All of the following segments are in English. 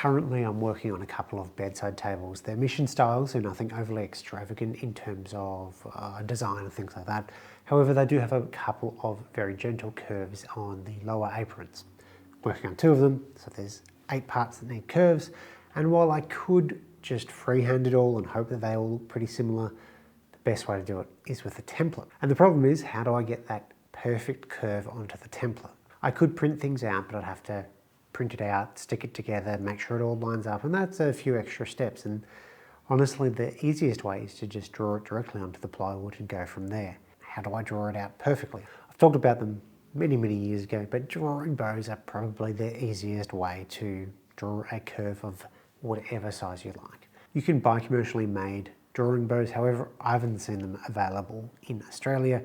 Currently I'm working on a couple of bedside tables. They're mission styles, so nothing overly extravagant in terms of design and things like that. However, they do have a couple of very gentle curves on the lower aprons. Working on 2 of them, so there's 8 parts that need curves, and while I could just freehand it all and hope that they all look pretty similar, the best way to do it is with a template. And the problem is, how do I get that perfect curve onto the template? I could print things out, but I'd have to print it out, stick it together, make sure it all lines up, and that's a few extra steps. And honestly, the easiest way is to just draw it directly onto the plywood and go from there. How do I draw it out perfectly? I've talked about them many years ago, but drawing bows are probably the easiest way to draw a curve of whatever size you like. You can buy commercially made drawing bows, however, I haven't seen them available in Australia,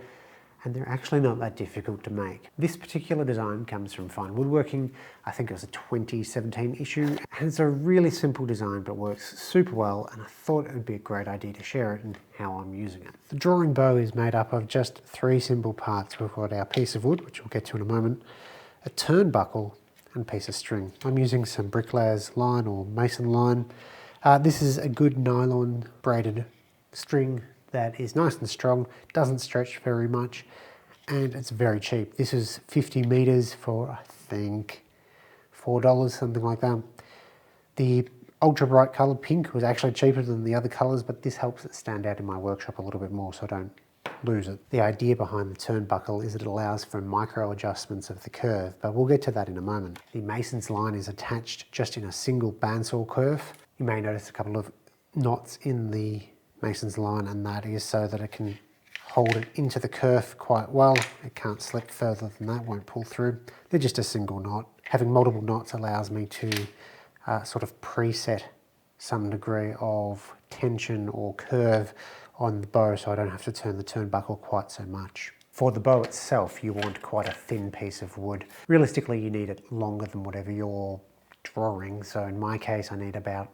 and they're actually not that difficult to make. This particular design comes from Fine Woodworking. I think it was a 2017 issue, and it's a really simple design but works super well, and I thought it would be a great idea to share it and how I'm using it. The drawing bow is made up of just 3 simple parts. We've got our piece of wood, which we'll get to in a moment, a turnbuckle, and a piece of string. I'm using some bricklayer's line or mason line. This is a good nylon braided string that is nice and strong, doesn't stretch very much, and it's very cheap. This is 50 meters for, I think, $4, something like that. The ultra bright color pink was actually cheaper than the other colors, but this helps it stand out in my workshop a little bit more so I don't lose it. The idea behind the turnbuckle is that it allows for micro adjustments of the curve, but we'll get to that in a moment. The mason's line is attached just in a single bandsaw curve. You may notice a couple of knots in the mason's line, and that is so that it can hold it into the kerf quite well. It can't slip further than that, won't pull through. They're just a single knot. Having multiple knots allows me to sort of preset some degree of tension or curve on the bow so I don't have to turn the turnbuckle quite so much. For the bow itself, you want quite a thin piece of wood. Realistically, you need it longer than whatever you're drawing. So in my case, I need about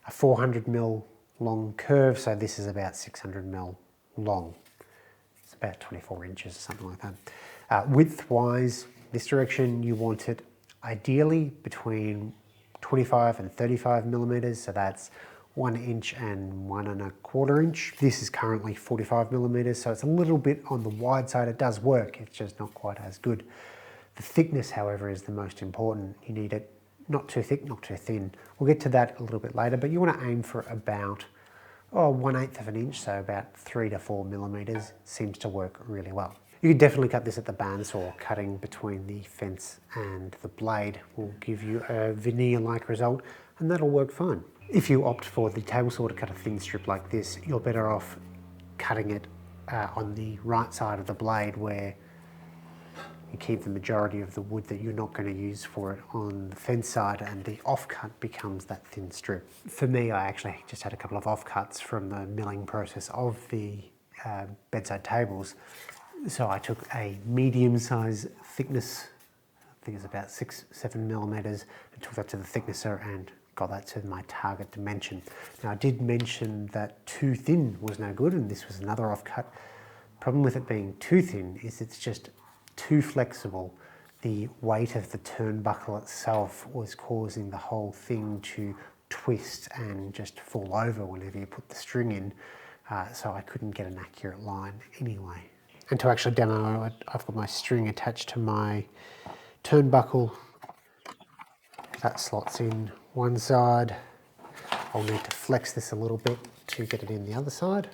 a 400mm long curve, so this is about 600mm long. It's about 24 inches or something like that. Width-wise, this direction you want it ideally between 25 and 35 millimeters, so that's 1 inch and 1 1/4 inch. This is currently 45 millimeters, so it's a little bit on the wide side. It does work, it's just not quite as good. The thickness, however, is the most important. You need it not too thick, not too thin. We'll get to that a little bit later, but you want to aim for about 1/8 of an inch, so about 3 to 4 millimeters seems to work really well. You can definitely cut this at the bandsaw. Cutting between the fence and the blade will give you a veneer-like result, and that'll work fine. If you opt for the table saw to cut a thin strip like this, you're better off cutting it on the right side of the blade, where you keep the majority of the wood that you're not going to use for it on the fence side, and the offcut becomes that thin strip. For me, I actually just had a couple of offcuts from the milling process of the bedside tables. So I took a medium size thickness, I think it's about 6-7 millimeters, and took that to the thicknesser and got that to my target dimension. Now I did mention that too thin was no good, and this was another offcut. Problem with it being too thin is it's just too flexible. The weight of the turnbuckle itself was causing the whole thing to twist and just fall over whenever you put the string in, so I couldn't get an accurate line anyway. And to actually demo it, I've got my string attached to my turnbuckle. That slots in one side. I'll need to flex this a little bit to get it in the other side.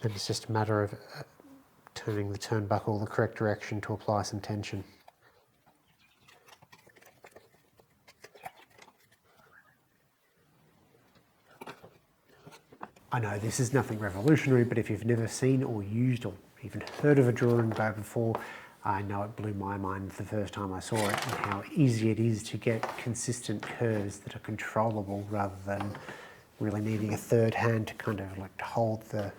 Then it's just a matter of turning the turnbuckle the correct direction to apply some tension. I know this is nothing revolutionary, but if you've never seen or used or even heard of a drawing bow before, I know it blew my mind the first time I saw it, and how easy it is to get consistent curves that are controllable rather than really needing a third hand to kind of like hold the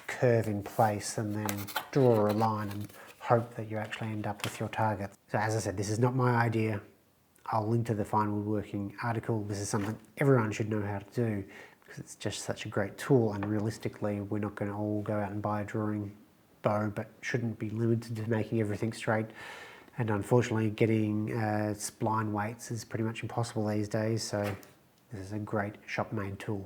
curve in place and then draw a line and hope that you actually end up with your target. So as I said, this is not my idea. I'll link to the Fine Woodworking article. This is something everyone should know how to do because it's just such a great tool, and realistically we're not going to all go out and buy a drawing bow, but shouldn't be limited to making everything straight. And unfortunately, getting spline weights is pretty much impossible these days, so this is a great shop-made tool.